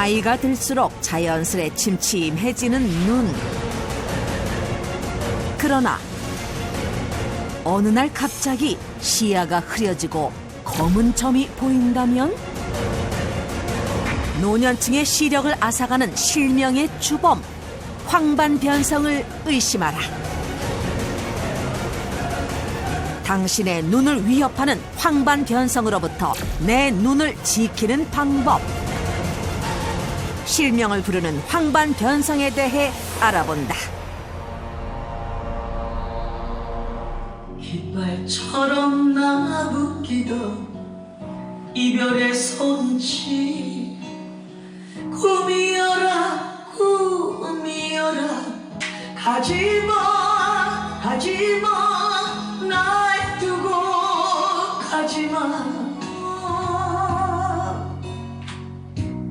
나이가 들수록 자연스레 침침해지는 눈. 그러나 어느 날 갑자기 시야가 흐려지고 검은 점이 보인다면 노년층의 시력을 앗아가는 실명의 주범 황반변성을 의심하라. 당신의 눈을 위협하는 황반변성으로부터 내 눈을 지키는 방법. 실명을 부르는 황반변성에 대해 알아본다. 깃발처럼 나붓기던 이별의 손짓. 꿈이여라 꿈이여라 가지마 가지마 날 두고 가지마.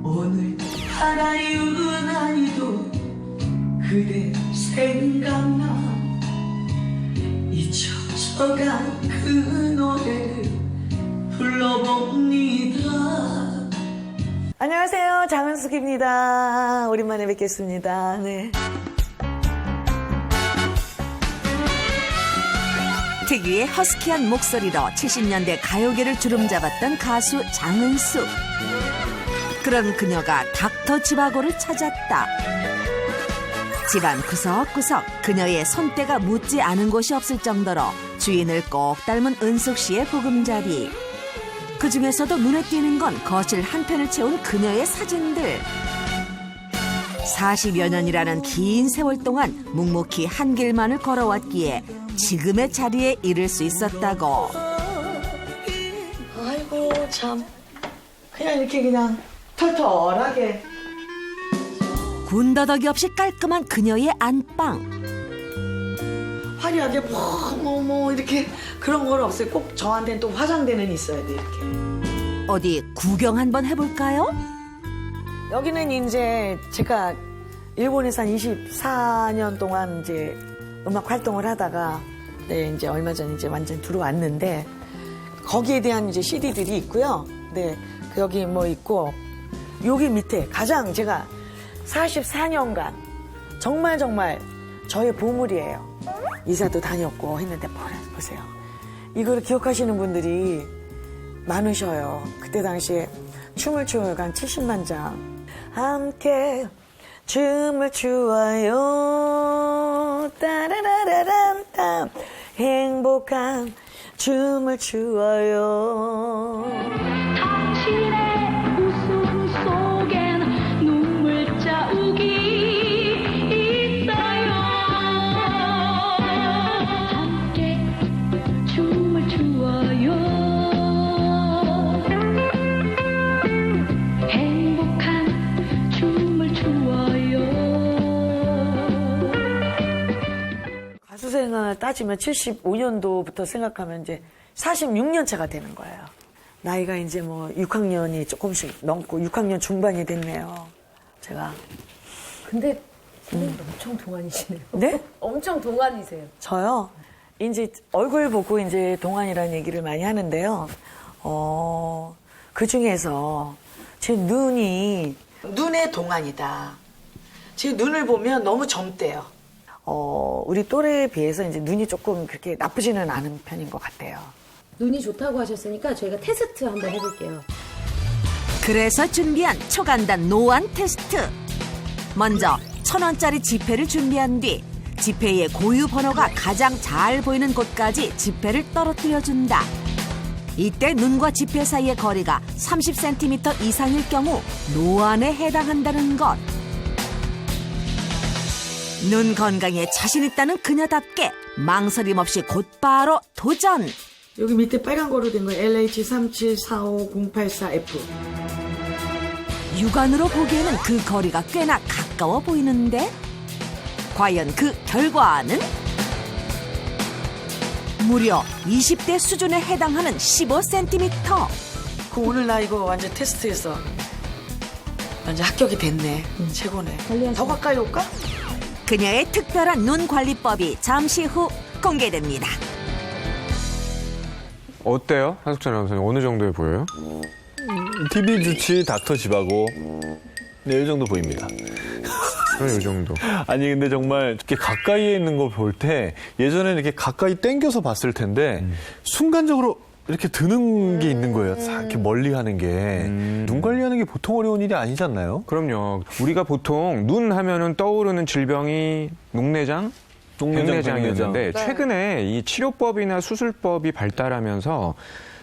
오늘 하나 유난히도 그대 생각나. 잊혀져간 그 노래를 불러봅니다. 안녕하세요. 장은숙입니다. 오랜만에 뵙겠습니다. 네. 특유의 허스키한 목소리로 70년대 가요계를 주름잡았던 가수 장은숙. 그런 그녀가 닥터 지바고를 찾았다. 집안 구석구석 그녀의 손때가 묻지 않은 곳이 없을 정도로 주인을 꼭 닮은 은숙 씨의 보금자리. 그중에서도 눈에 띄는 건 거실 한편을 채운 그녀의 사진들. 40여 년이라는 긴 세월 동안 묵묵히 한 길만을 걸어왔기에 지금의 자리에 이를 수 있었다고. 아이고 참 그냥 이렇게 그냥 털털하게 군더더기 없이 깔끔한 그녀의 안방. 화려하게 뭐 이렇게 그런 건 없어요. 꼭 저한테는 또 화장대는 있어야 돼 이렇게. 어디 구경 한번 해볼까요? 여기는 이제 제가 일본에서 한 24년 동안 이제 음악 활동을 하다가 네 이제 얼마 전에 이제 완전 들어왔는데 거기에 대한 이제 CD들이 있고요. 네 여기 뭐 있고 여기 밑에 가장 제가 44년간 정말 저의 보물이에요. 이사도 다녔고 했는데 보세요. 이거를 기억하시는 분들이 많으셔요. 그때 당시에 춤을 추어간 70만 장. 함께 춤을 추어요. 따라라라란땀 행복한 춤을 추어요. 당신의 웃음 속엔 눈물 자욱이 있어요. 함께 춤을 추어요. 행복한 춤을 추어요. 가수 생활 따지면 75년도부터 생각하면 이제 46년 차가 되는 거예요. 나이가 이제 뭐 6학년이 조금씩 넘고 6학년 중반이 됐네요. 제가. 근데 엄청 동안이시네요. 네? 엄청 동안이세요. 저요? 이제 얼굴 보고 이제 동안이라는 얘기를 많이 하는데요. 그 중에서 제 눈이 눈의 동안이다. 제 눈을 보면 너무 젊대요. 우리 또래에 비해서 이제 눈이 조금 그렇게 나쁘지는 않은 편인 것 같아요. 눈이 좋다고 하셨으니까 저희가 테스트 한번 해볼게요. 그래서 준비한 초간단 노안 테스트. 먼저 1,000원짜리 지폐를 준비한 뒤 지폐의 고유 번호가 가장 잘 보이는 곳까지 지폐를 떨어뜨려준다. 이때 눈과 지폐 사이의 거리가 30cm 이상일 경우 노안에 해당한다는 것. 눈 건강에 자신 있다는 그녀답게 망설임 없이 곧바로 도전. 여기 밑에 빨간 거로 된 거 LH3745084F. 육안으로 보기에는 그 거리가 꽤나 가까워 보이는데 과연 그 결과는? 무려 20대 수준에 해당하는 15cm. 그 오늘 나 이거 완전 테스트해서 완전 합격이 됐네. 최고네. 더 가까이 올까? 그녀의 특별한 눈 관리법이 잠시 후 공개됩니다. 어때요? 한숙찬 아나운서님 어느 정도에 보여요? TV 주치 닥터 지바고 네, 이 정도 보입니다. 이 정도. 아니 근데 정말 이렇게 가까이에 있는 거 볼 때 예전에는 이렇게 가까이 당겨서 봤을 텐데 순간적으로 이렇게 드는 게 있는 거예요. 싹 이렇게 멀리 하는 게. 눈 관리하는 게 보통 어려운 일이 아니지 않나요? 그럼요. 우리가 보통 눈 하면은 떠오르는 질병이 녹내장, 백내장이었는데 최근에 이 치료법이나 수술법이 발달하면서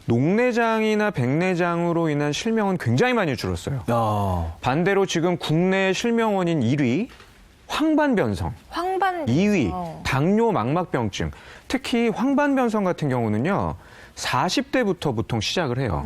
녹내장이나 백내장으로 인한 실명은 굉장히 많이 줄었어요. 반대로 지금 국내 실명 원인 1위 황반변성, 2위 당뇨 망막병증, 특히 황반변성 같은 경우는요 40대부터 보통 시작을 해요.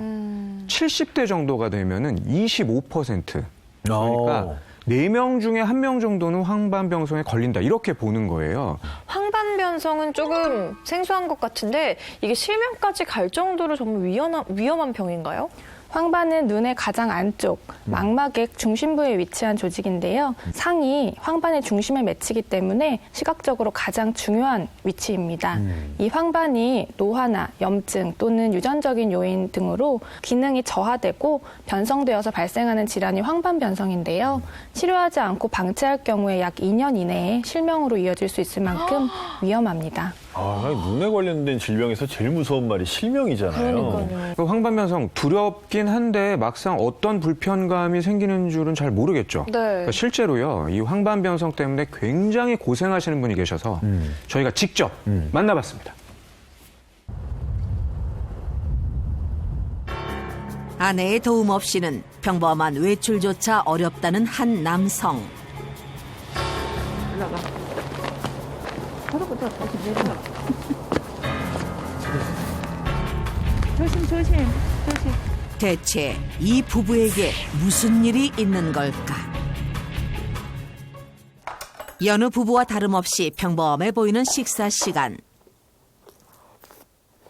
70대 정도가 되면은 25%. 그러니까 4명 중에 1명 정도는 황반변성에 걸린다 이렇게 보는 거예요. 황반변성은 조금 생소한 것 같은데 이게 실명까지 갈 정도로 정말 위험한 병인가요? 황반은 눈의 가장 안쪽, 망막의 중심부에 위치한 조직인데요. 상이 황반의 중심에 맺히기 때문에 시각적으로 가장 중요한 위치입니다. 이 황반이 노화나 염증 또는 유전적인 요인 등으로 기능이 저하되고 변성되어서 발생하는 질환이 황반변성인데요. 치료하지 않고 방치할 경우에 약 2년 이내에 실명으로 이어질 수 있을 만큼 위험합니다. 눈에 관련된 질병에서 제일 무서운 말이 실명이잖아요. 황반변성 두렵긴 한데 막상 어떤 불편감이 생기는 줄은 잘 모르겠죠. 네. 그러니까 실제로요, 이 황반변성 때문에 굉장히 고생하시는 분이 계셔서 저희가 직접 만나봤습니다. 아내의 도움 없이는 평범한 외출조차 어렵다는 한 남성. 조심. 대체 이 부부에게 무슨 일이 있는 걸까? 여느 부부와 다름없이 평범해 보이는 식사 시간.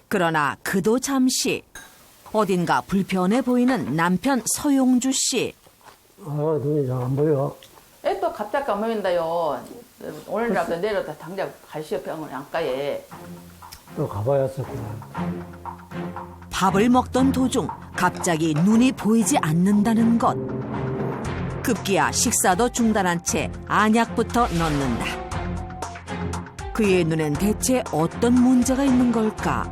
그러나 그도 잠시 어딘가 불편해 보이는 남편 서용주 씨. 눈이 잘 안 보여. 또 갑자기 안 보인다요. 오늘이라도 내려다 당장 가시오 병원 안가에. 또 가봐야겠구나. 밥을 먹던 도중 갑자기 눈이 보이지 않는다는 것. 급기야 식사도 중단한 채 안약부터 넣는다. 그의 눈엔 대체 어떤 문제가 있는 걸까?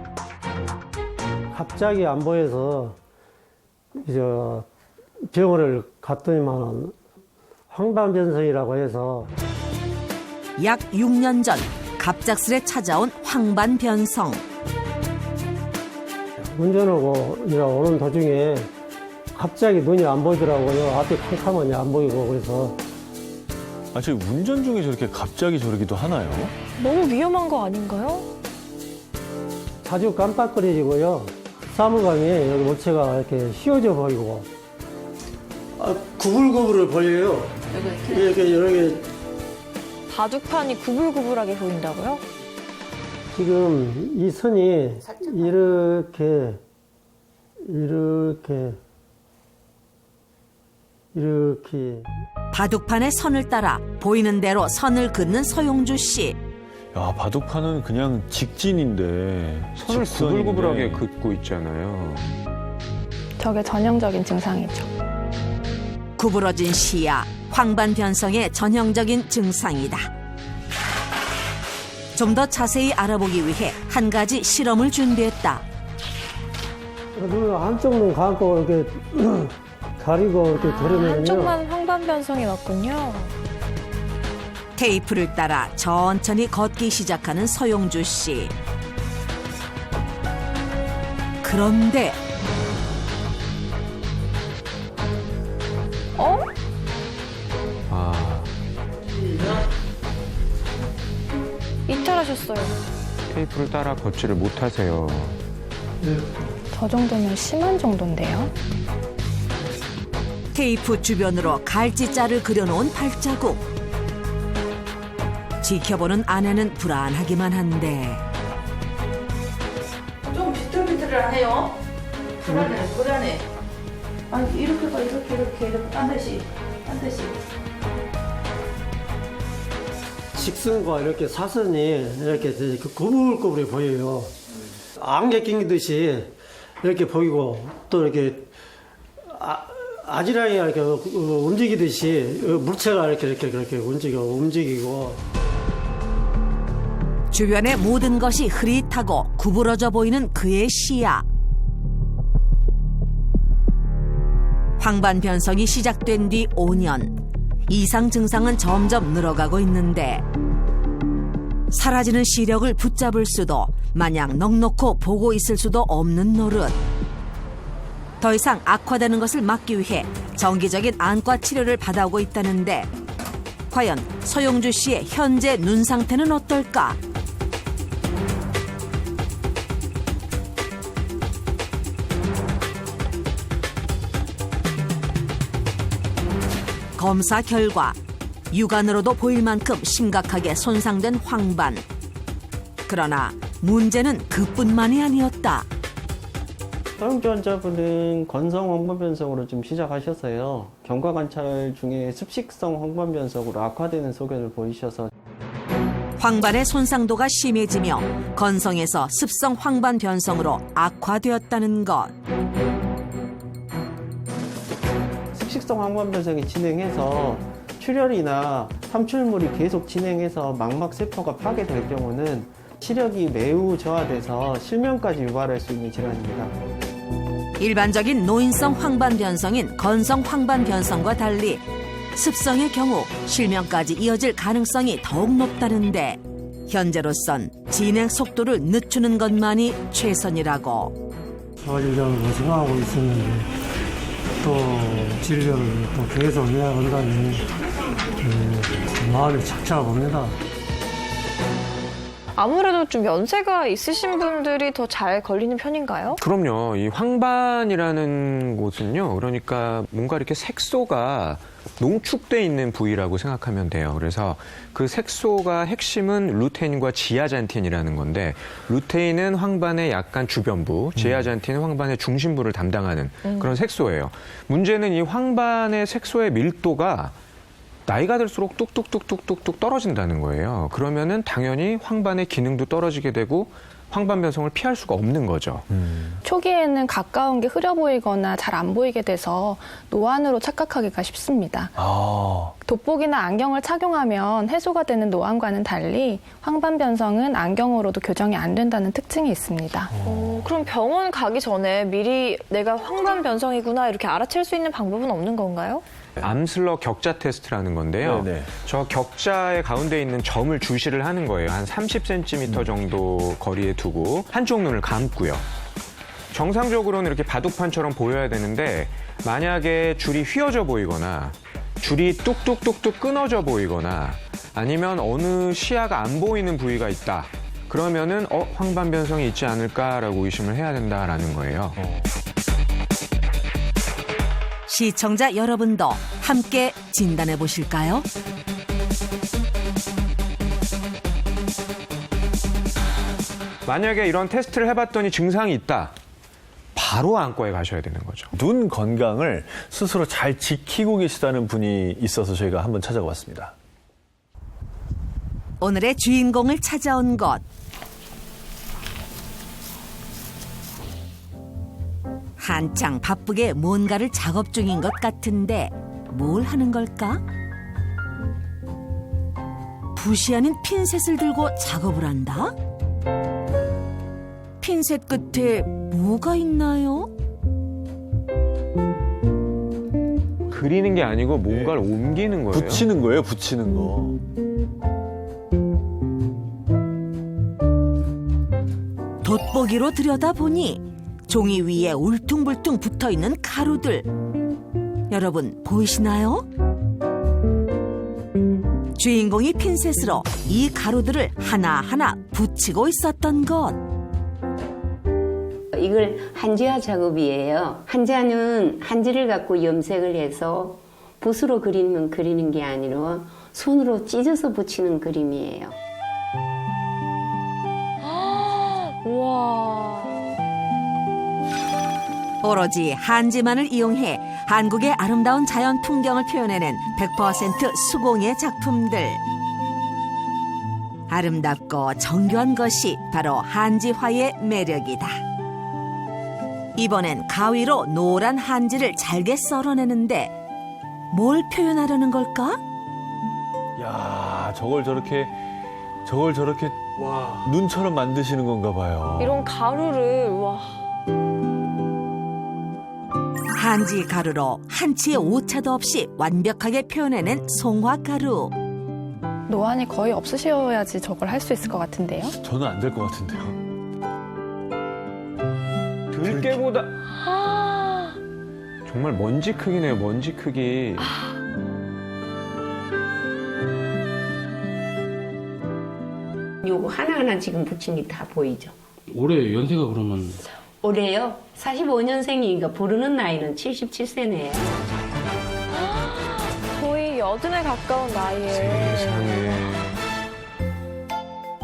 갑자기 안 보여서 이제 병원을 갔더니만 황반변성이라고 해서 약 6년 전 갑작스레 찾아온 황반변성. 운전하고 오는 도중에 갑자기 눈이 안 보이더라고요. 앞이 캄캄하니 안 보이고 그래서. 저 운전 중에 저렇게 갑자기 저러기도 하나요? 너무 위험한 거 아닌가요? 자주 깜빡거리고요. 사무감이 여기 모체가 이렇게 휘어져 보이고. 구불구불을 보여요. 이렇게 여러 개. 바둑판이 구불구불하게 보인다고요? 지금 이 선이 이렇게 바둑판의 선을 따라 보이는 대로 선을 긋는 서용주 씨. 야, 바둑판은 그냥 직진인데 선을 직선인데. 구불구불하게 긋고 있잖아요. 저게 전형적인 증상이죠. 구부러진 시야, 황반변성의 전형적인 증상이다. 좀 더 자세히 알아보기 위해 한 가지 실험을 준비했다. 눈을 한쪽 눈 감고 이렇게 가리고 이렇게 들으면요. 한쪽만 황반변성이 왔군요. 테이프를 따라 천천히 걷기 시작하는 서용주 씨. 그런데 이탈하셨어요. 테이프를 따라 걷지를 못하세요. 저 정도면 심한 정도인데요. 테이프 주변으로 갈지자를 그려놓은 발자국. 지켜보는 아내는 불안하기만 한데 좀 비틀비틀하네요. 불안해. 아니 이렇게 봐 이렇게 반드시. 직선과 이렇게 사선이 이렇게 구불구불해 보여요. 안개 낀 듯이 이렇게 보이고 또 이렇게 아지랑이가 이렇게 움직이듯이 물체가 이렇게 움직이고. 주변의 모든 것이 흐릿하고 구부러져 보이는 그의 시야. 황반 변성이 시작된 뒤 5년. 이상 증상은 점점 늘어가고 있는데 사라지는 시력을 붙잡을 수도 마냥 넋놓고 보고 있을 수도 없는 노릇. 더 이상 악화되는 것을 막기 위해 정기적인 안과 치료를 받아오고 있다는데 과연 서용주 씨의 현재 눈 상태는 어떨까? 검사 결과 육안으로도 보일 만큼 심각하게 손상된 황반. 그러나 문제는 그뿐만이 아니었다. 서용주 환자분은 건성 황반변성으로 좀 시작하셨어요. 경과 관찰 중에 습식성 황반변성으로 악화되는 소견을 보이셔서 황반의 손상도가 심해지며 건성에서 습성 황반 변성으로 악화되었다는 것. 습식성 황반변성이 진행해서 출혈이나 삼출물이 계속 진행해서 망막세포가 파괴될 경우는 시력이 매우 저하돼서 실명까지 유발할 수 있는 질환입니다. 일반적인 노인성 황반 변성인 건성 황반 변성과 달리 습성의 경우 실명까지 이어질 가능성이 더욱 높다는데 현재로선 진행 속도를 늦추는 것만이 최선이라고. 어질장을 생각하고 있었는데 또 진료를 또 계속 해야 한다니 마음이 착잡합니다. 아무래도 좀 연세가 있으신 분들이 더 잘 걸리는 편인가요? 그럼요. 이 황반이라는 곳은요. 그러니까 뭔가 이렇게 색소가 농축돼 있는 부위라고 생각하면 돼요. 그래서 그 색소가 핵심은 루테인과 지아잔틴이라는 건데 루테인은 황반의 약간 주변부, 지아잔틴은 황반의 중심부를 담당하는 그런 색소예요. 문제는 이 황반의 색소의 밀도가 나이가 들수록 뚝뚝뚝뚝뚝뚝 떨어진다는 거예요. 그러면은 당연히 황반의 기능도 떨어지게 되고 황반 변성을 피할 수가 없는 거죠. 초기에는 가까운 게 흐려 보이거나 잘 안 보이게 돼서 노안으로 착각하기가 쉽습니다. 돋보기나 안경을 착용하면 해소가 되는 노안과는 달리 황반 변성은 안경으로도 교정이 안 된다는 특징이 있습니다. 그럼 병원 가기 전에 미리 내가 황반 변성이구나 이렇게 알아챌 수 있는 방법은 없는 건가요? 암슬러 격자 테스트라는 건데요. 네네. 저 격자의 가운데 있는 점을 주시를 하는 거예요. 한 30cm 정도 거리에 두고 한쪽 눈을 감고요. 정상적으로는 이렇게 바둑판처럼 보여야 되는데 만약에 줄이 휘어져 보이거나 줄이 뚝뚝뚝뚝 끊어져 보이거나 아니면 어느 시야가 안 보이는 부위가 있다. 그러면은 황반 변성이 있지 않을까라고 의심을 해야 된다라는 거예요. 시청자 여러분도 함께 진단해 보실까요? 만약에 이런 테스트를 해봤더니 증상이 있다. 바로 안과에 가셔야 되는 거죠. 눈 건강을 스스로 잘 지키고 계시다는 분이 있어서 저희가 한번 찾아봤습니다. 오늘의 주인공을 찾아온 것. 한창 바쁘게 뭔가를 작업 중인 것 같은데 뭘 하는 걸까? 붓이 아닌 핀셋을 들고 작업을 한다? 핀셋 끝에 뭐가 있나요? 그리는 게 아니고 뭔가를 옮기는 거예요. 붙이는 거예요, 붙이는 거. 돋보기로 들여다보니 종이 위에 울퉁불퉁 붙어있는 가루들. 여러분 보이시나요? 주인공이 핀셋으로 이 가루들을 하나하나 붙이고 있었던 것. 이걸 한지화 작업이에요. 한지화는 한지를 갖고 염색을 해서 붓으로 그리는 게 아니라 손으로 찢어서 붙이는 그림이에요. 우와. 오로지 한지만을 이용해 한국의 아름다운 자연 풍경을 표현해낸 100% 수공예 작품들. 아름답고 정교한 것이 바로 한지화의 매력이다. 이번엔 가위로 노란 한지를 잘게 썰어내는데 뭘 표현하려는 걸까? 야, 저걸 저렇게 눈처럼 만드시는 건가 봐요. 이런 가루를 와. 한지 가루로 한치의 오차도 없이 완벽하게 표현해낸 송화가루. 노안이 거의 없으셔야지 저걸 할 수 있을 것 같은데요? 저는 안 될 것 같은데요. 들깨보다 정말 먼지 크기네요. 먼지 크기. 요거 하나하나 지금 붙인 게 다 보이죠? 올해 연세가 그러면 올해요? 45년생이니까 부르는 나이는 77세네요. 거의 80에 가까운 나이에.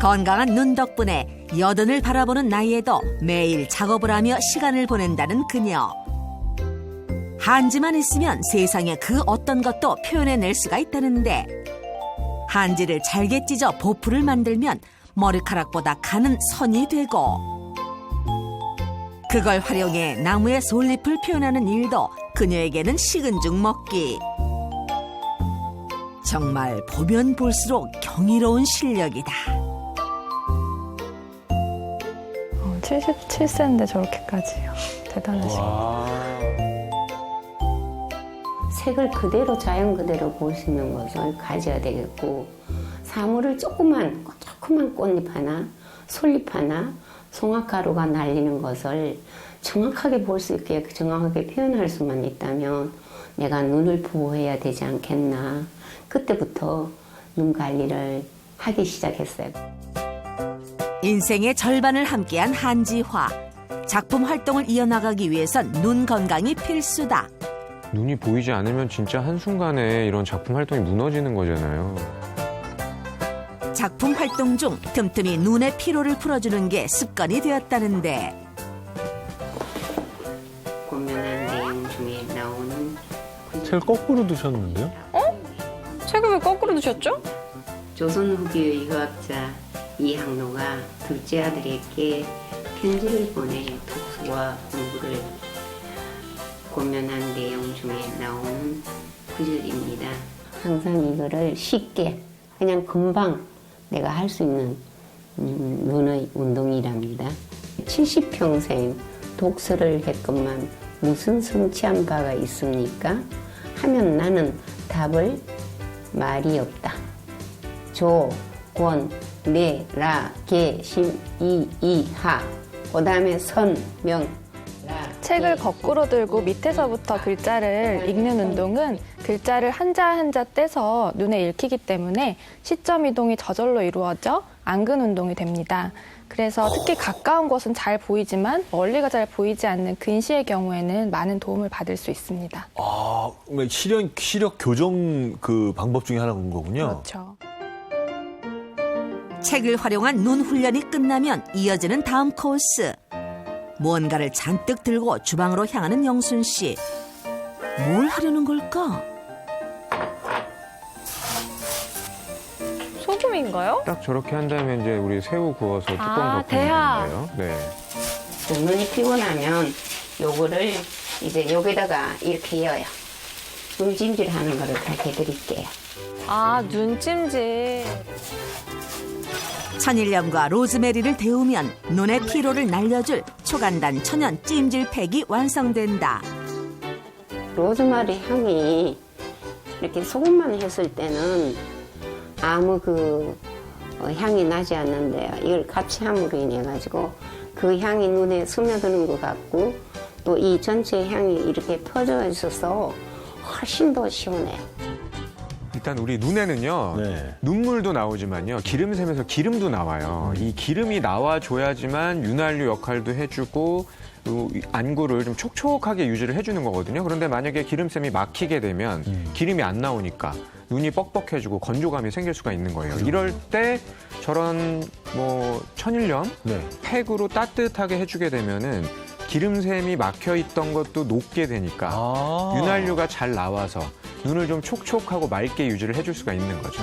건강한 눈 덕분에 여든을 바라보는 나이에도 매일 작업을 하며 시간을 보낸다는 그녀. 한지만 있으면 세상에 그 어떤 것도 표현해낼 수가 있다는데 한지를 잘게 찢어 보풀을 만들면 머리카락보다 가는 선이 되고 그걸 활용해 나무의 솔잎을 표현하는 일도 그녀에게는 식은 죽 먹기. 정말 보면 볼수록 경이로운 실력이다. 77세인데 저렇게까지요. 대단하시고. 색을 그대로 자연 그대로 볼 수 있는 것을 가져야 되겠고 사물을 조그만 꽃잎 하나 솔잎 하나 송화가루가 날리는 것을 정확하게 볼 수 있게 정확하게 표현할 수만 있다면 내가 눈을 보호해야 되지 않겠나. 그때부터 눈 관리를 하기 시작했어요. 인생의 절반을 함께한 한지화. 작품 활동을 이어나가기 위해선 눈 건강이 필수다. 눈이 보이지 않으면 진짜 한순간에 이런 작품 활동이 무너지는 거잖아요. 작품 활동 중 틈틈이 눈의 피로를 풀어주는 게 습관이 되었다는데 고면한 내용 중에 나오는 책을 거꾸로 두셨는데요? 책을 왜 거꾸로 두셨죠? 조선 후기의 의학자 이항로가 둘째 아들에게 편지를 보내 독서와 공부를 고면한 내용 중에 나오는 구절입니다. 항상 이거를 쉽게 그냥 금방 내가 할 수 있는 눈의 운동이랍니다. 70평생 독서를 했건만 무슨 성취한 바가 있습니까? 하면 나는 답을 말이 없다. 조, 권, 내, 라, 개, 심, 이, 하. 그 다음에 선, 명, 라. 책을 거꾸로 들고 밑에서부터 글자를 읽는 운동은 글자를 한자 한자 떼서 눈에 읽히기 때문에 시점 이동이 저절로 이루어져 안근 운동이 됩니다. 그래서 특히 가까운 곳은 잘 보이지만 멀리가 잘 보이지 않는 근시의 경우에는 많은 도움을 받을 수 있습니다. 아, 시력 교정 그 방법 중에 하나인 거군요. 그렇죠. 책을 활용한 눈 훈련이 끝나면 이어지는 다음 코스. 무언가를 잔뜩 들고 주방으로 향하는 영순 씨. 뭘 하려는 걸까? 소금인가요? 딱 저렇게 한 다음에 이제 우리 새우 구워서 뚜껑 덮는 대하. 거예요. 네. 눈이 피곤하면 요거를 이제 여기다가 이렇게 여요. 눈찜질 하는 거를 다 해드릴게요. 아, 눈찜질. 천일염과 로즈메리를 데우면 눈의 피로를 날려줄 초간단 천연 찜질팩이 완성된다. 로즈마리 향이 이렇게 소금만 했을 때는 아무 향이 나지 않는데요. 이걸 같이 함으로 인해 가지고 그 향이 눈에 스며드는 것 같고 또 이 전체 향이 이렇게 퍼져 있어서 훨씬 더 시원해요. 일단 우리 눈에는요, 눈물도 나오지만요, 기름샘에서 기름도 나와요. 이 기름이 나와줘야지만 윤활유 역할도 해주고, 안구를 좀 촉촉하게 유지를 해주는 거거든요. 그런데 만약에 기름샘이 막히게 되면 기름이 안 나오니까 눈이 뻑뻑해지고 건조감이 생길 수가 있는 거예요. 이럴 때 저런 천일염 팩으로 따뜻하게 해주게 되면은 기름샘이 막혀 있던 것도 녹게 되니까 윤활유가 잘 나와서 눈을 좀 촉촉하고 맑게 유지를 해줄 수가 있는 거죠.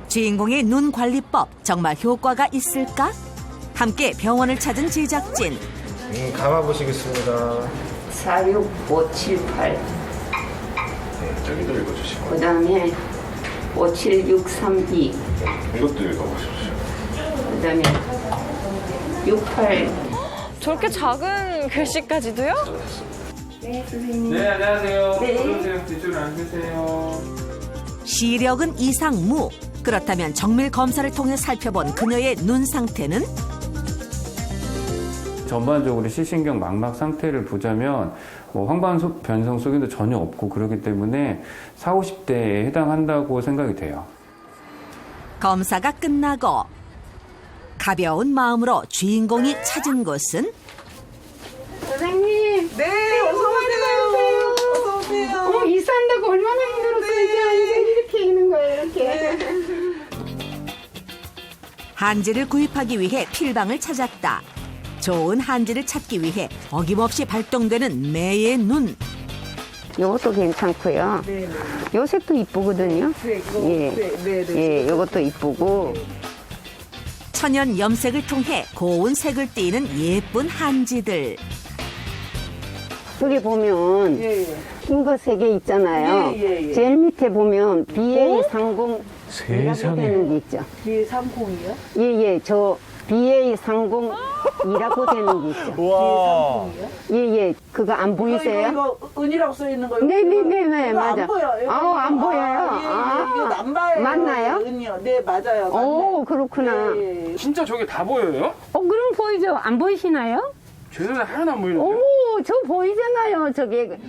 주인공의 눈 관리법 정말 효과가 있을까? 함께 병원을 찾은 제작진. 감아보시겠습니다. 46578. 네, 저기도 읽어주시고. 그 다음에 57632. 이것도 읽어보십시오. 그 다음에 68. 저렇게 작은 글씨까지도요? 네, 선생님. 네, 안녕하세요. 네. 들어오세요. 뒤쪽으로 앉으세요. 시력은 이상무. 그렇다면 정밀 검사를 통해 살펴본 그녀의 눈 상태는? 전반적으로 시신경 망막 상태를 보자면 황반 변성 소견도 전혀 없고 그렇기 때문에 40, 50대에 해당한다고 생각이 돼요. 검사가 끝나고 가벼운 마음으로 주인공이 찾은 곳은? 선생님. 네, 어서 오세요. 어서 오세요. 이사한다고 얼마나 힘들었어요. 이제 이렇게 있는 거예요, 이렇게. 한지를 구입하기 위해 필방을 찾았다. 좋은 한지를 찾기 위해 어김없이 발동되는 매의 눈. 요것도 괜찮고요. 네, 요 색도 이쁘거든요. 네, 이거, 예. 네. 예, 요것도 이쁘고. 천연 염색을 통해 고운 색을 띠는 예쁜 한지들. 여기 보면 흰 거 3개 있잖아요. 예. 제일 밑에 보면 BA30이라고 되는 게 있죠. BA30이요? 예, 저 BA30이라고 되는 게 있죠. BA30이요? 예, 그거 안 보이세요? 이거 은이라고 써 있는 거요? 네, 이거 맞아. 안 보여요. 안 보여요. 이거 안 봐요. 맞나요? 은이요. 네, 맞아요. 오, 그렇구나. 진짜 저게 다 보여요? 그럼 보이죠? 안 보이시나요? 제 눈에 하나도 안 보이는데. 오, 저 보이잖아요, 저게.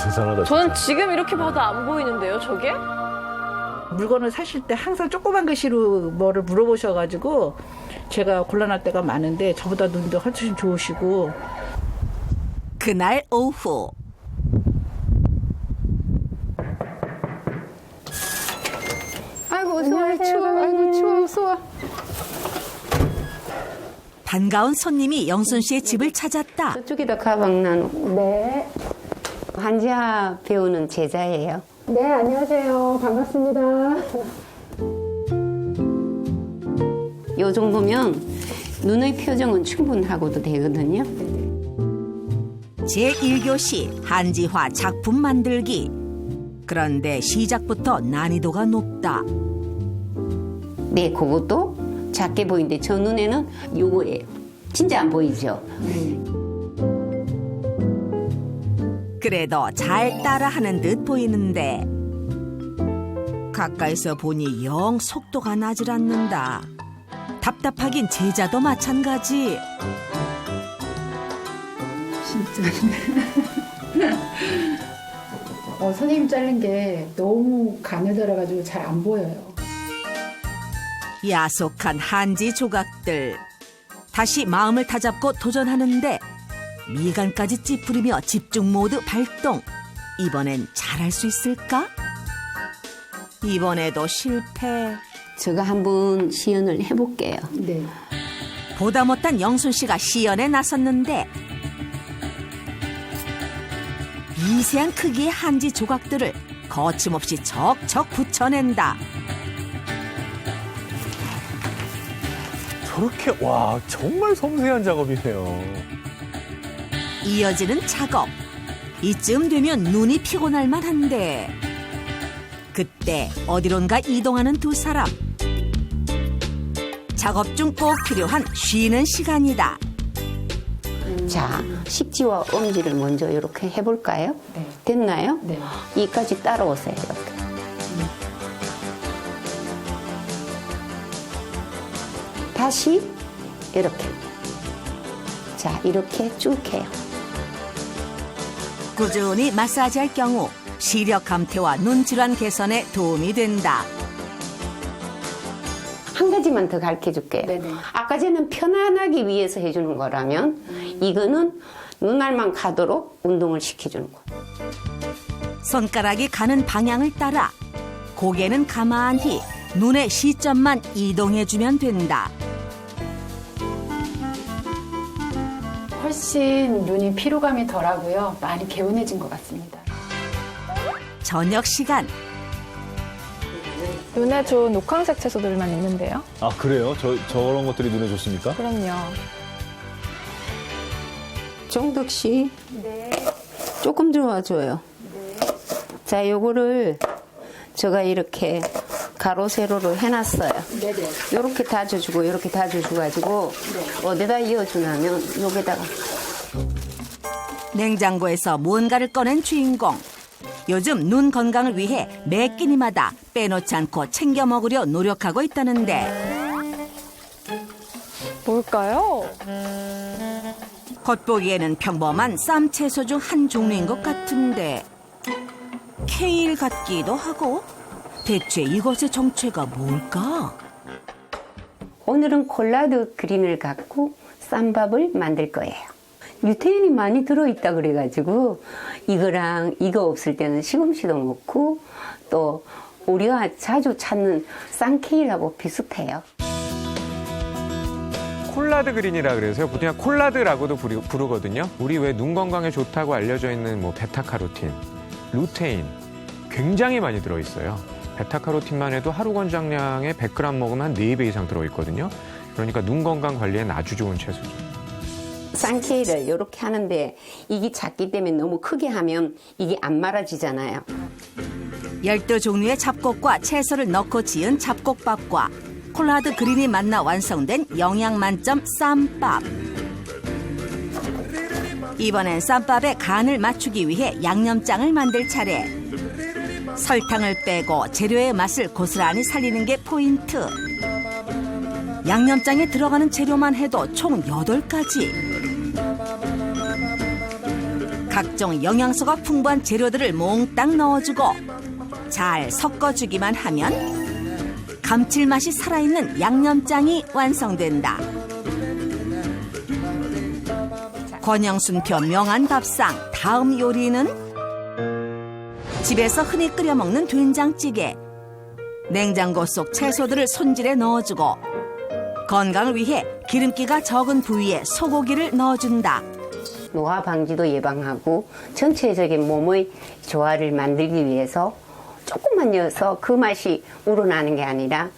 대단하다. 저는 지금 이렇게 봐도 안 보이는데요, 저게? 물건을 사실 때 항상 조그만 글씨로 뭐를 물어보셔가지고 제가 곤란할 때가 많은데 저보다 눈도 훨씬 좋으시고. 그날 오후 아이고, 추워. 아이고, 추워. 반가운 손님이 영순 씨의 집을 찾았다. 저쪽에다 가방 나누고. 네. 한지아 배우는 제자예요. 네, 안녕하세요. 반갑습니다. 요 정도면 눈의 표정은 충분하고도 되거든요. 제1교시 한지화 작품 만들기. 그런데 시작부터 난이도가 높다. 네, 그것도 작게 보이는데 저 눈에는 요거예요. 진짜 안 보이죠? 그래도 잘 따라하는 듯 보이는데 가까이서 보니 영 속도가 나질 않는다. 답답하긴 제자도 마찬가지. 선생님 자른 게 너무 가느다라가지고 잘 안 보여요. 야속한 한지 조각들. 다시 마음을 다잡고 도전하는데 미간까지 찌푸리며 집중 모드 발동. 이번엔 잘할 수 있을까? 이번에도 실패. 제가 한번 시연을 해볼게요. 네. 보다 못한 영순 씨가 시연에 나섰는데 미세한 크기의 한지 조각들을 거침없이 척척 붙여낸다. 저렇게 와 정말 섬세한 작업이네요. 이어지는 작업. 이쯤 되면 눈이 피곤할 만한데 그때 어디론가 이동하는 두 사람. 작업 중 꼭 필요한 쉬는 시간이다. 자, 식지와 엄지를 먼저 이렇게 해볼까요? 네. 됐나요? 네. 이까지 따라오세요. 이렇게. 다시 이렇게. 자, 이렇게 쭉 해요. 꾸준히 마사지할 경우 시력 감퇴와 눈 질환 개선에 도움이 된다. 한 가지만 더 가르쳐 줄게요. 네네. 아까 전에는 편안하기 위해서 해주는 거라면 이거는 눈알만 가도록 운동을 시켜주는 거. 손가락이 가는 방향을 따라 고개는 가만히 눈의 시점만 이동해주면 된다. 훨씬 눈이 피로감이 덜하고요. 많이 개운해진 것 같습니다. 저녁 시간. 눈에 좋은 녹황색 채소들만 있는데요. 아 그래요? 저런 것들이 눈에 좋습니까? 그럼요. 정덕 씨. 네. 조금 도와줘요. 네. 자, 요거를 제가 이렇게 가로 세로로 해놨어요. 네네. 요렇게 다져주고 요렇게 다져줘가지고 어디다 이어주냐면 여기다가. 냉장고에서 뭔가를 꺼낸 주인공. 요즘 눈 건강을 위해 매 끼니마다 빼놓지 않고 챙겨 먹으려 노력하고 있다는데 뭘까요? 겉보기에는 평범한 쌈 채소 중 한 종류인 것 같은데 케일 같기도 하고 대체 이것의 정체가 뭘까? 오늘은 콜라드 그린을 갖고 쌈밥을 만들 거예요. 유태인이 많이 들어있다 그래가지고 이거랑 이거 없을 때는 시금치도 넣고 또 우리가 자주 찾는 쌍케일하고 비슷해요. 콜라드 그린이라 그래서요. 보통 그냥 콜라드라고도 부르거든요. 우리 왜 눈 건강에 좋다고 알려져 있는 뭐 베타카로틴, 루테인 굉장히 많이 들어있어요. 베타카로틴만 해도 하루 권장량에 100g 먹으면 한 4배 이상 들어있거든요. 그러니까 눈 건강 관리엔 아주 좋은 채소죠. 쌍케일을 이렇게 하는데 이게 작기 때문에 너무 크게 하면 이게 안 말아지잖아요. 12종류의 잡곡과 채소를 넣고 지은 잡곡밥과 콜라드 그린이 만나 완성된 영양 만점 쌈밥. 이번엔 쌈밥에 간을 맞추기 위해 양념장을 만들 차례. 설탕을 빼고 재료의 맛을 고스란히 살리는 게 포인트. 양념장에 들어가는 재료만 해도 총 8가지. 각종 영양소가 풍부한 재료들을 몽땅 넣어주고 잘 섞어주기만 하면 감칠맛이 살아있는 양념장이 완성된다. 권영순표 명한 밥상 다음 요리는 집에서 흔히 끓여 먹는 된장찌개. 냉장고 속 채소들을 손질해 넣어주고 건강을 위해 기름기가 적은 부위에 소고기를 넣어준다. 노화 방지도 예방하고 전체적인 몸의 조화를 만들기 위해서 조금만 넣어서 그 맛이 우러나는 게 아니라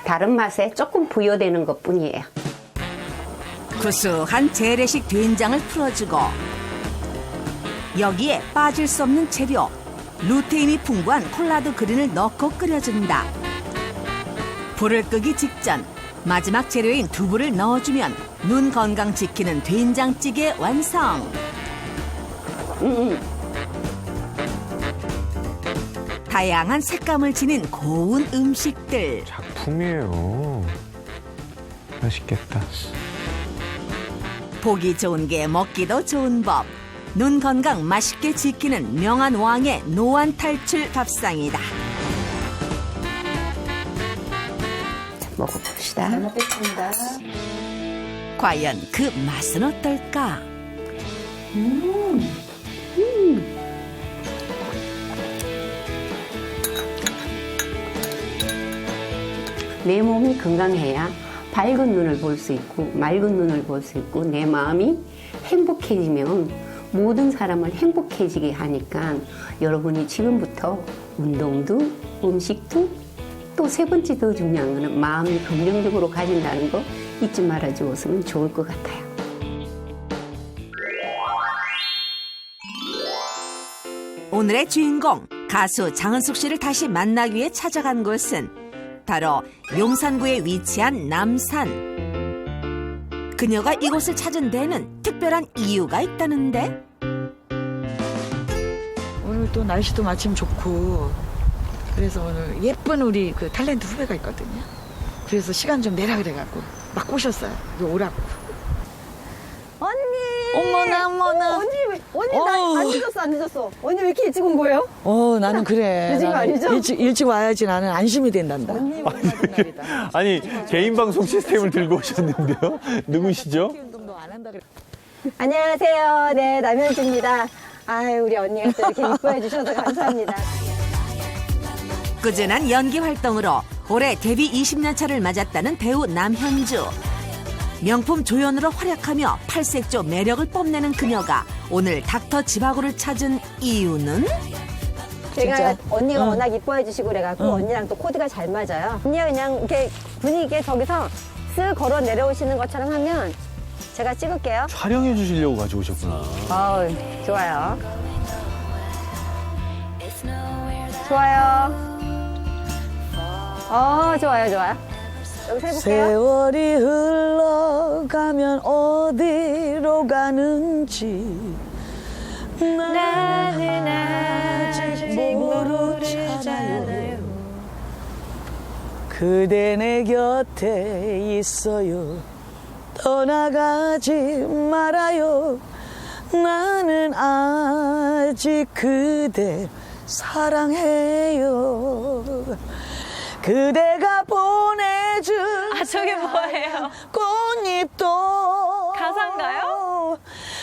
다른 맛에 조금 부여되는 것뿐이에요. 구수한 재래식 된장을 풀어주고 여기에 빠질 수 없는 재료 루테인이 풍부한 콜라드 그린을 넣고 끓여준다. 불을 끄기 직전 마지막 재료인 두부를 넣어주면 눈 건강 지키는 된장찌개 완성. 다양한 색감을 지닌 고운 음식들. 작품이에요. 맛있겠다. 보기 좋은 게 먹기도 좋은 법. 눈 건강 맛있게 지키는 명한 왕의 노안 탈출 밥상이다. 먹어봅시다. 잘 먹겠습니다. 과연 그 맛은 어떨까? 내 몸이 건강해야 밝은 눈을 볼 수 있고 맑은 눈을 볼 수 있고 내 마음이 행복해지면 모든 사람을 행복해지게 하니까 여러분이 지금부터 운동도 음식도 또 세 번째 더 중요한 거는 마음이 긍정적으로 가진다는 거 잊지 말아주었으면 좋을 것 같아요. 오늘의 주인공 가수 장은숙 씨를 다시 만나기 위해 찾아간 곳은 바로 용산구에 위치한 남산. 그녀가 이곳을 찾은 데는 특별한 이유가 있다는데. 오늘 또 날씨도 마침 좋고 그래서 오늘 예쁜 우리 그 탤런트 후배가 있거든요. 그래서 시간 좀 내라 그래갖고 막 꼬셨어요. 이거 오라고. 언니! 어머나 어머나. 언니 나 안 늦었어. 언니 왜 이렇게 일찍 온 거예요? 나는 그래. 늦은 거 아니죠? 일찍 와야지 나는 안심이 된단다. 아니 개인 방송 시스템을 들고 오셨는데요. 누구시죠? 안녕하세요. 네, 남현주입니다. 아유, 우리 언니가 또 이렇게 이뻐해 주셔서 감사합니다. 꾸준한 연기 활동으로 올해 데뷔 20년 차를 맞았다는 배우 남현주. 명품 조연으로 활약하며 팔색조 매력을 뽐내는 그녀가 오늘 닥터 지바고를 찾은 이유는? 제가 진짜? 언니가 워낙 이뻐해 주시고 그래갖고 언니랑 또 코드가 잘 맞아요. 언니가 그냥 이렇게 분위기에 저기서 쓱 걸어 내려오시는 것처럼 하면 제가 찍을게요. 촬영해 주시려고 가져오셨구나. 좋아요. 좋아요. 좋아요, 좋아요. 여기서 해볼게요. 세월이 흘러가면 어디로 가는지 나는 아직 모르잖아요. 그대 내 곁에 있어요. 떠나가지 말아요. 나는 아직 그대 사랑해요. 그대가 보내준 저게 뭐예요? 꽃잎도 가사인가요?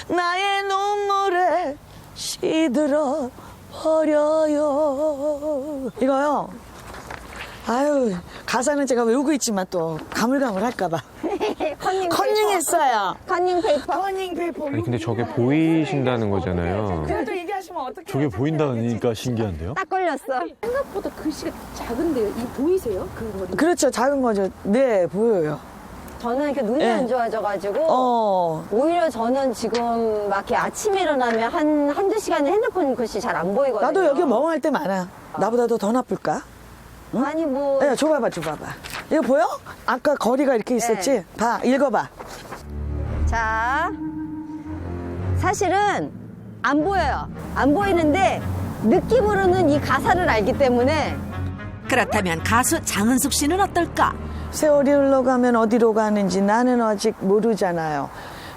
나의 눈물에 시들어 버려요. 이거요. 아유, 가사는 제가 외우고 있지만 또 가물가물할까봐 컨닝했어요. 컨닝 페이퍼. 컨닝 페이퍼. 아니 근데 저게 보이신다는 거잖아요. 그래도 얘기하시면 어떡해. 저게 보인다니까 신기한데요? 딱 걸렸어. 생각보다 글씨가 작은데요. 이 보이세요? 그거. 그렇죠. 작은 거죠. 네, 보여요. 저는 이렇게 눈이 네. 안 좋아져가지고 오히려 저는 지금 막 이렇게 아침에 일어나면 한두 시간은 핸드폰 글씨 잘 안 보이거든요. 나도 여기 멍할 때 많아. 나보다도 더 나쁠까? 응? 아니 뭐. 네, 줘봐봐. 이거 보여? 아까 거리가 이렇게 있었지? 네. 봐, 읽어봐. 자, 사실은 안 보여요. 안 보이는데 느낌으로는 이 가사를 알기 때문에. 그렇다면 가수 장은숙 씨는 어떨까? 세월이 흘러가면 어디로 가는지 나는 아직 모르잖아요.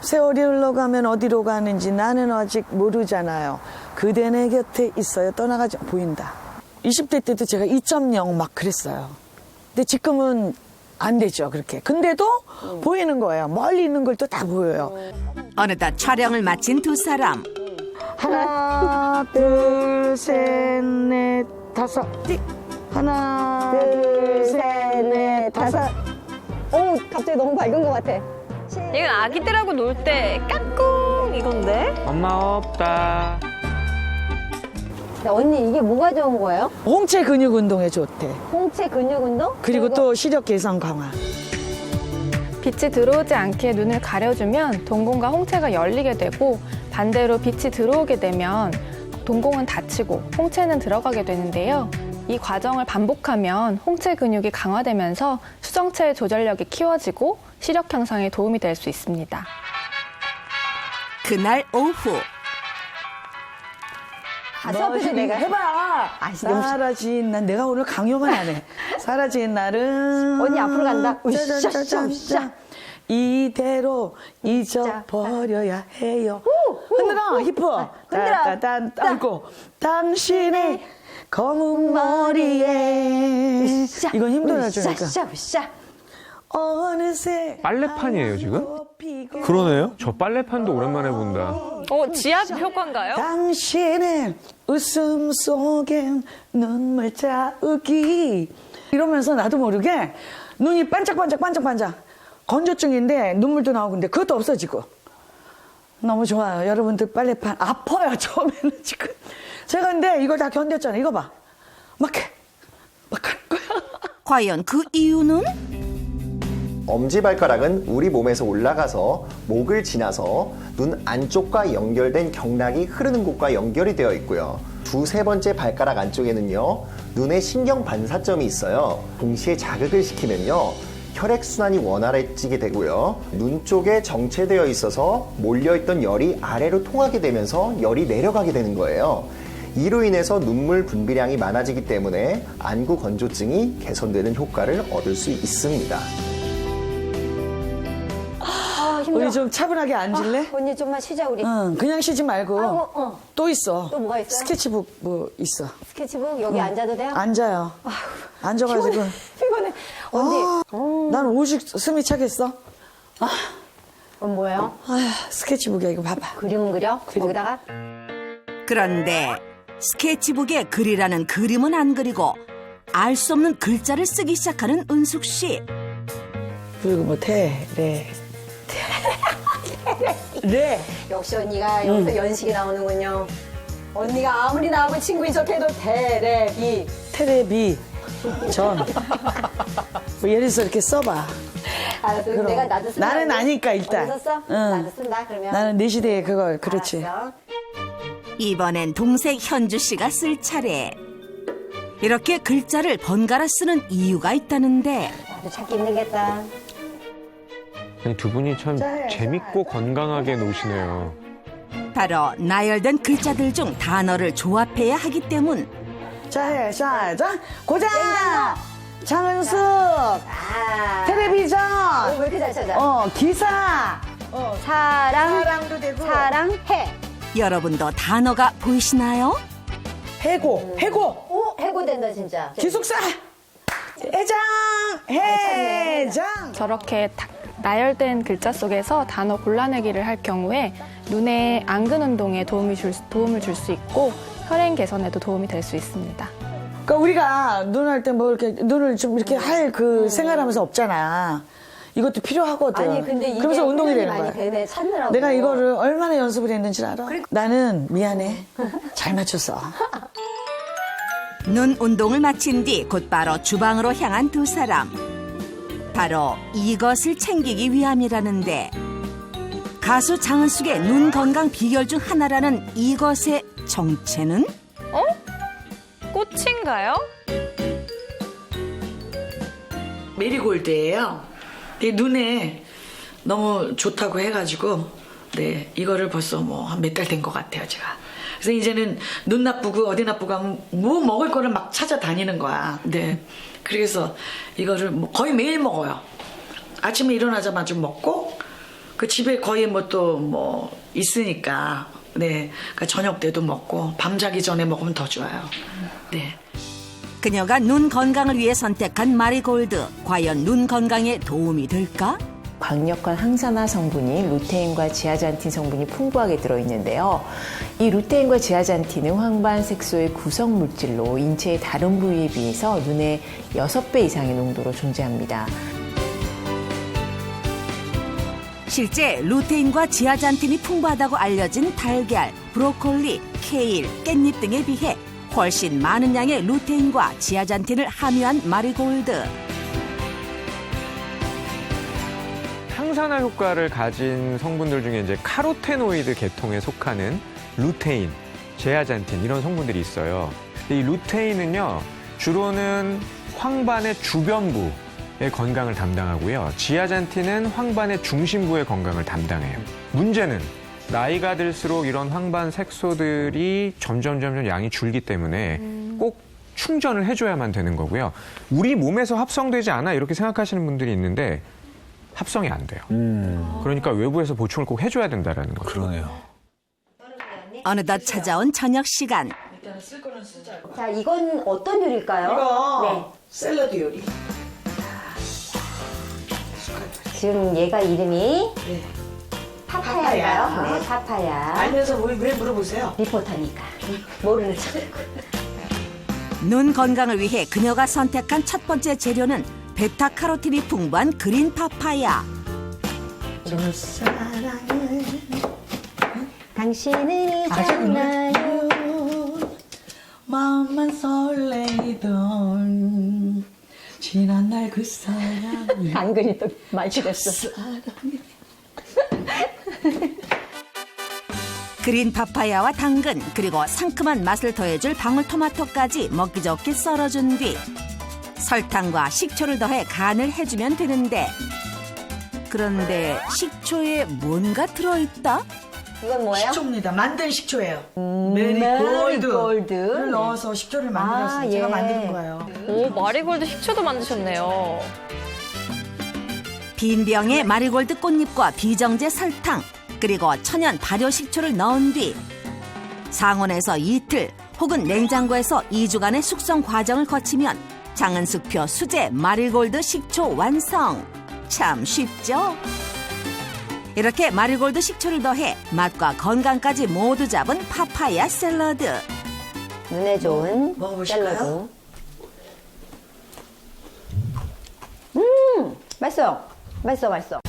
세월이 흘러가면 어디로 가는지 나는 아직 모르잖아요. 그대 내 곁에 있어요. 떠나가지 보인다. 20대 때도 제가 2.0 막 그랬어요. 근데 지금은 안 되죠, 그렇게. 근데도 보이는 거예요. 멀리 있는 걸 또 다 보여요. 어느덧 촬영을 마친 두 사람. 하나, 둘, 셋, 넷, 다섯. 띡. 하나, 둘, 셋, 넷, 다섯. 오, 갑자기 너무 밝은 것 같아. 이건 아기들하고 놀 때 까꿍 이건데? 엄마 없다. 언니 이게 뭐가 좋은 거예요? 홍채 근육 운동에 좋대. 홍채 근육 운동? 그리고 또 시력 개선 강화. 빛이 들어오지 않게 눈을 가려주면 동공과 홍채가 열리게 되고 반대로 빛이 들어오게 되면 동공은 닫히고 홍채는 들어가게 되는데요. 이 과정을 반복하면 홍채 근육이 강화되면서 수정체의 조절력이 키워지고 시력 향상에 도움이 될 수 있습니다. 그날 오후. 가수 앞에서 내가 해봐. 사라진 날 내가 오늘 강요만 하네. 사라진 날은 언니 앞으로 간다. 짜자자자. 이대로 잊어버려야 해요. 흔들어 히프. 흔들어. 땅고 당신의 검은 머리에. 이건 힘들어지니까. 어느새 빨래판이에요 지금? 그러네요. 저 빨래판도 오랜만에 본다. 지압 효과인가요? 당신의 웃음 속엔 눈물 자욱이. 이러면서 나도 모르게 눈이 반짝반짝 건조증인데 눈물도 나오고 근데 그것도 없어지고 너무 좋아요. 여러분들 빨래판 아파요 처음에는 지금. 제가 근데 이걸 다 견뎠잖아요. 이거 봐. 막 할 거야. 과연 그 이유는? 엄지발가락은 우리 몸에서 올라가서 목을 지나서 눈 안쪽과 연결된 경락이 흐르는 곳과 연결이 되어 있고요. 두세 번째 발가락 안쪽에는요, 눈의 신경 반사점이 있어요. 동시에 자극을 시키면요, 혈액순환이 원활해지게 되고요. 눈 쪽에 정체되어 있어서 몰려있던 열이 아래로 통하게 되면서 열이 내려가게 되는 거예요. 이로 인해서 눈물 분비량이 많아지기 때문에 안구 건조증이 개선되는 효과를 얻을 수 있습니다. 우리 좀 차분하게 앉을래? 언니 좀만 쉬자 우리. 응, 그냥 쉬지 말고. 또 있어. 또 뭐가 있어요? 스케치북 뭐 있어. 스케치북 여기 앉아도 돼요? 앉아요. 앉아가지고. 피곤해. 언니. 난 오직 숨이 차겠어. 그럼 뭐예요? 스케치북이야 이거 봐봐. 그림 그려? 거기다가? 그런데 스케치북에 글이라는 그림은 안 그리고 알 수 없는 글자를 쓰기 시작하는 은숙 씨. 그리고 뭐 네. 역시 언니가 여기서 연식이 나오는군요. 언니가 아무리 나하고 친구인 척해도 테레비 전. 뭐 예를 들어서 이렇게 써봐. 알았어. 그럼. 내가 나도 쓴다. 나는 아니까 일단. 어디 썼어? 응. 나도 쓴다. 그러면. 나는 내 시대에 그걸 그렇지. 알았어. 이번엔 동생 현주 씨가 쓸 차례. 이렇게 글자를 번갈아 쓰는 이유가 있다는데 나도 찾기 힘들겠다. 두 분이 참 재밌고 건강하게 노시네요. 바로 나열된 글자들 중 단어를 조합해야 하기 때문. 자, 고장! 장은숙! 텔레비전! 왜 이렇게 잘 찾아? 기사! 사랑도 되고. 사랑해. 여러분도 단어가 보이시나요? 해고! 해고된다, 진짜. 기숙사! 해장! 저렇게 나열된 글자 속에서 단어 골라내기를 할 경우에 눈의 안근 운동에 도움을 줄 수 있고 혈행 개선에도 도움이 될 수 있습니다. 그러니까 우리가 눈 할 때 뭐 이렇게 눈을 좀 이렇게 할 그 생활하면서 없잖아. 이것도 필요하거든. 아니, 근데 이게 그러면서 운동이 되는 많이 거야. 되네, 찾느라고. 내가 이거를 얼마나 연습을 했는지 알아? 나는 미안해. 잘 맞췄어. 눈 운동을 마친 뒤 곧바로 주방으로 향한 두 사람. 바로 이것을 챙기기 위함이라는데 가수 장은숙의 눈 건강 비결 중 하나라는 이것의 정체는? 꽃인가요? 메리골드예요. 내 눈에 너무 좋다고 해가지고 네 이거를 벌써 뭐 한 몇 달 된 것 같아요 제가. 그래서 이제는 눈 나쁘고 어디 나쁘고 하면 뭐 먹을 거를 막 찾아다니는 거야. 네. 그래서 이거를 뭐 거의 매일 먹어요. 아침에 일어나자마자 먹고 그 집에 거의 뭐 또 뭐 있으니까 네. 그러니까 저녁 때도 먹고 밤 자기 전에 먹으면 더 좋아요. 네. 그녀가 눈 건강을 위해 선택한 마리골드. 과연 눈 건강에 도움이 될까? 강력한 항산화 성분인 루테인과 지아잔틴 성분이 풍부하게 들어있는데요. 이 루테인과 지아잔틴은 황반 색소의 구성 물질로 인체의 다른 부위에 비해서 눈의 6배 이상의 농도로 존재합니다. 실제 루테인과 지아잔틴이 풍부하다고 알려진 달걀, 브로콜리, 케일, 깻잎 등에 비해 훨씬 많은 양의 루테인과 지아잔틴을 함유한 마리골드. 항산화 효과를 가진 성분들 중에 이제 카로테노이드 계통에 속하는 루테인, 제아잔틴 이런 성분들이 있어요. 이 루테인은요, 주로는 황반의 주변부의 건강을 담당하고요. 지아잔틴은 황반의 중심부의 건강을 담당해요. 문제는 나이가 들수록 이런 황반 색소들이 점점 양이 줄기 때문에 꼭 충전을 해줘야만 되는 거고요. 우리 몸에서 합성되지 않아 이렇게 생각하시는 분들이 있는데 합성이 안 돼요. 그러니까 외부에서 보충을 꼭 해줘야 된다라는 거죠. 그러네요. 어느덧 찾아온 저녁 시간. 자, 이건 어떤 요리일까요? 이거 샐러드 요리. 지금 얘가 이름이 네. 파파야인가요? 네, 파파야. 알면서 왜 물어보세요? 리포터니까. 모르는 척. 눈 건강을 위해 그녀가 선택한 첫 번째 재료는 베타카로틴이 풍부한 그린 파파야. 당신은 잊잖아요. 마음만 설레이던 지난날 그 사람이 안근이 또 말실했어. 그린 파파야와 당근 그리고 상큼한 맛을 더해줄 방울토마토까지 먹기 좋게 썰어준 뒤 설탕과 식초를 더해 간을 해주면 되는데 그런데 식초에 뭔가 들어있다? 이건 뭐예요? 식초입니다. 만든 식초예요. 메리골드를 메리골드를 넣어서 식초를 만들었어요. 제가 만든 거예요. 오, 마리골드 식초도 만드셨네요. 빈 병에 마리골드 꽃잎과 비정제 설탕 그리고 천연 발효 식초를 넣은 뒤 상온에서 이틀 혹은 냉장고에서 2주간의 숙성 과정을 거치면 장은숙표 수제 마리골드 식초 완성. 참 쉽죠? 이렇게 마리골드 식초를 더해 맛과 건강까지 모두 잡은 파파야 샐러드. 눈에 좋은 먹어보실까요? 샐러드. 맛있어요. 맛있어.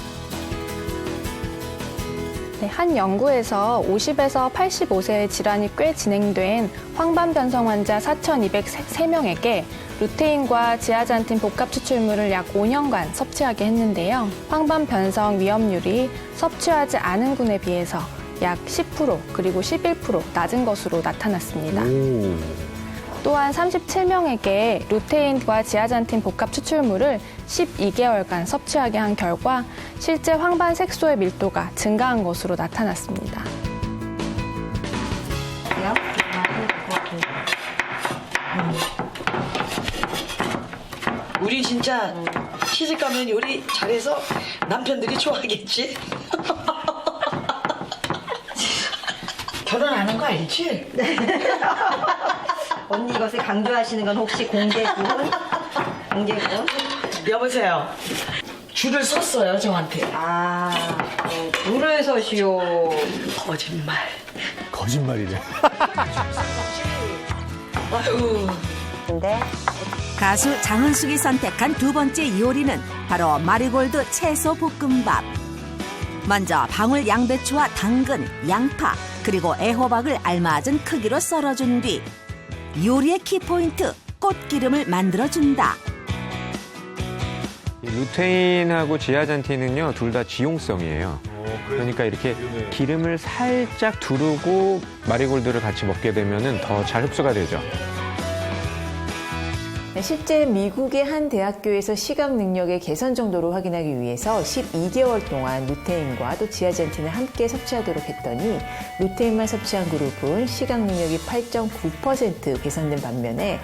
네, 한 연구에서 50에서 85세의 질환이 꽤 진행된 황반 변성 환자 4,203명에게 루테인과 지아잔틴 복합 추출물을 약 5년간 섭취하게 했는데요. 황반 변성 위험률이 섭취하지 않은 군에 비해서 약 10% 그리고 11% 낮은 것으로 나타났습니다. 또한 37명에게 루테인과 지아잔틴 복합 추출물을 12개월간 섭취하게 한 결과 실제 황반 색소의 밀도가 증가한 것으로 나타났습니다. 우리 진짜 시집 가면 요리 잘해서 남편들이 좋아하겠지? 결혼하는 거 알지? 언니 이것을 강조하시는 건 혹시 공개군? 공개군? 여보세요. 줄을 섰어요 저한테. 줄을 서시오. 거짓말. 거짓말이래. 아유. 근데 가수 장은숙이 선택한 두 번째 요리는 바로 마리골드 채소 볶음밥. 먼저 방울 양배추와 당근, 양파, 그리고 애호박을 알맞은 크기로 썰어준 뒤 요리의 키포인트, 꽃기름을 만들어준다. 루테인하고 지아잔틴은요, 둘 다 지용성이에요. 그러니까 이렇게 기름을 살짝 두르고 마리골드를 같이 먹게 되면은 더 잘 흡수가 되죠. 실제 미국의 한 대학교에서 시각 능력의 개선 정도를 확인하기 위해서 12개월 동안 루테인과 또 지아잔틴을 함께 섭취하도록 했더니 루테인만 섭취한 그룹은 시각 능력이 8.9% 개선된 반면에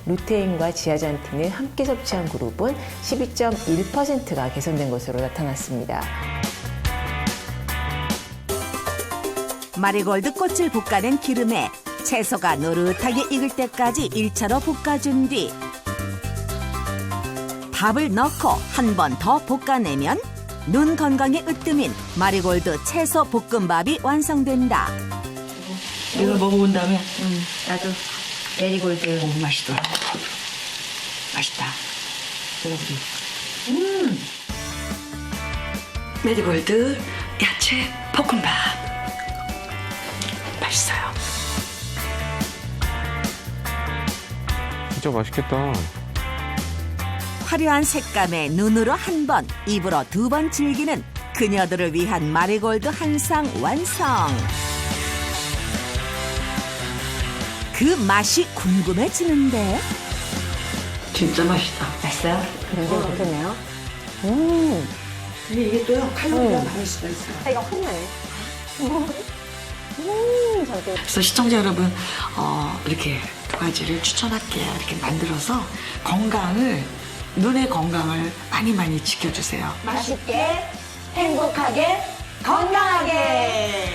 루테인과 지아잔틴을 함께 섭취한 그룹은 12.1%가 개선된 것으로 나타났습니다. 마리골드 꽃을 볶아낸 기름에 채소가 노릇하게 익을 때까지 1차로 볶아준 뒤 밥을 넣고 한 번 더 볶아내면 눈 건강에 으뜸인 마리골드 채소 볶음밥이 완성된다. 이걸 먹어본 다음에 나도 메리골드. 오, 맛있더라. 맛있다. 메리골드 야채 볶음밥. 맛있어요. 진짜 맛있겠다. 화려한 색감에 눈으로 한 번, 입으로 두 번 즐기는 그녀들을 위한 마리골드 한상 완성. 그 맛이 궁금해지는데. 진짜 맛있다. 맛있어요? 굉장히 좋겠네요. 근데 이게 또요, 칼로리가 많을 수가 있어요. 이거 혼나네. 그래서 시청자 여러분, 이렇게 두 가지를 추천할게요. 이렇게 만들어서 눈의 건강을 많이 지켜주세요. 맛있게, 행복하게, 건강하게.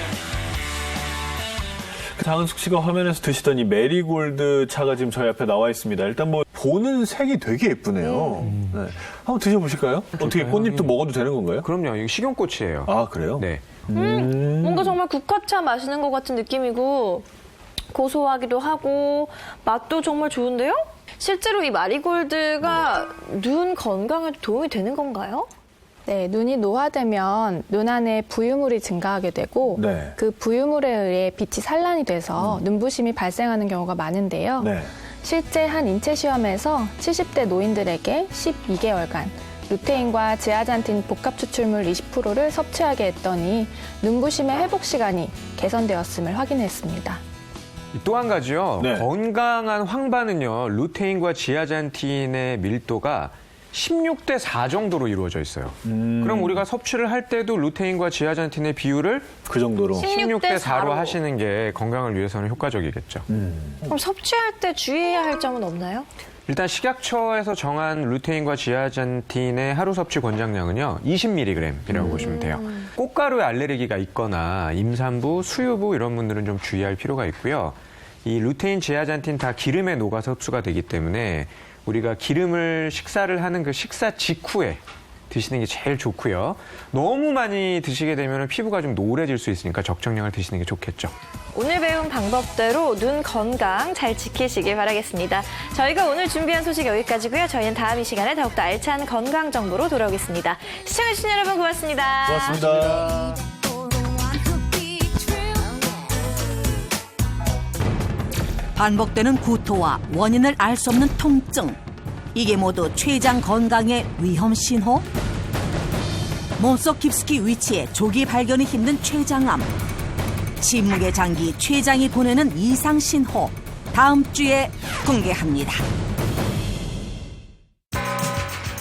장은숙 씨가 화면에서 드시던 이 메리골드 차가 지금 저희 앞에 나와 있습니다. 일단 뭐 보는 색이 되게 예쁘네요. 네. 한번 드셔보실까요? 어떻게 꽃잎도 먹어도 되는 건가요? 그럼요. 이거 식용꽃이에요. 아, 그래요? 네. 뭔가 정말 국화차 마시는 것 같은 느낌이고 고소하기도 하고 맛도 정말 좋은데요? 실제로 이 마리골드가 눈 건강에 도움이 되는 건가요? 네, 눈이 노화되면 눈 안에 부유물이 증가하게 되고 네. 그 부유물에 의해 빛이 산란이 돼서 눈부심이 발생하는 경우가 많은데요. 네. 실제 한 인체 시험에서 70대 노인들에게 12개월간 루테인과 지아잔틴 복합 추출물 20%를 섭취하게 했더니 눈부심의 회복 시간이 개선되었음을 확인했습니다. 또 한 가지요. 네. 건강한 황반은요, 루테인과 지아잔틴의 밀도가 16대 4 정도로 이루어져 있어요. 그럼 우리가 섭취를 할 때도 루테인과 지아잔틴의 비율을 그 정도로 16대 4로 하시는 게 건강을 위해서는 효과적이겠죠. 그럼 섭취할 때 주의해야 할 점은 없나요? 일단 식약처에서 정한 루테인과 지아잔틴의 하루 섭취 권장량은요, 20mg이라고 보시면 돼요. 꽃가루에 알레르기가 있거나 임산부, 수유부 이런 분들은 좀 주의할 필요가 있고요. 이 루테인, 지아잔틴 다 기름에 녹아서 흡수가 되기 때문에 우리가 기름을 식사를 하는 그 식사 직후에 드시는 게 제일 좋고요. 너무 많이 드시게 되면 피부가 좀 노래질 수 있으니까 적정량을 드시는 게 좋겠죠. 오늘 배운 방법대로 눈 건강 잘 지키시길 바라겠습니다. 저희가 오늘 준비한 소식 여기까지고요. 저희는 다음 이 시간에 더욱더 알찬 건강 정보로 돌아오겠습니다. 시청해주신 여러분 고맙습니다. 고맙습니다. 반복되는 구토와 원인을 알 수 없는 통증. 이게 모두 췌장 건강의 위험 신호? 몸속 깊숙이 위치해 조기 발견이 힘든 췌장암. 침묵의 장기 췌장이 보내는 이상 신호. 다음 주에 공개합니다.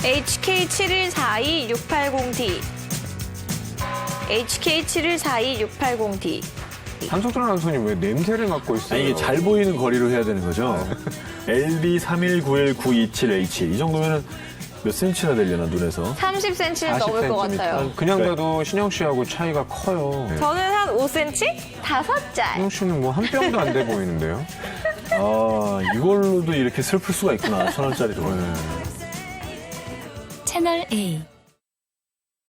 HK7142-680D HK7142-680D 한석준 아나운서님 왜 냄새를 맡고 있어요? 아니, 이게 잘 보이는 거리로 해야 되는 거죠. LB3191927H. 이 정도면은 몇 센치나 되려나, 눈에서? 30cm는 넘을 것 같아요. 그냥 봐도 신영 씨하고 차이가 커요. 저는 한 5cm? 5짤. 신영 씨는 뭐 한 뼘도 안 돼 보이는데요? 아, 이걸로도 이렇게 슬플 수가 있구나. 1,000원짜리로. 채널 A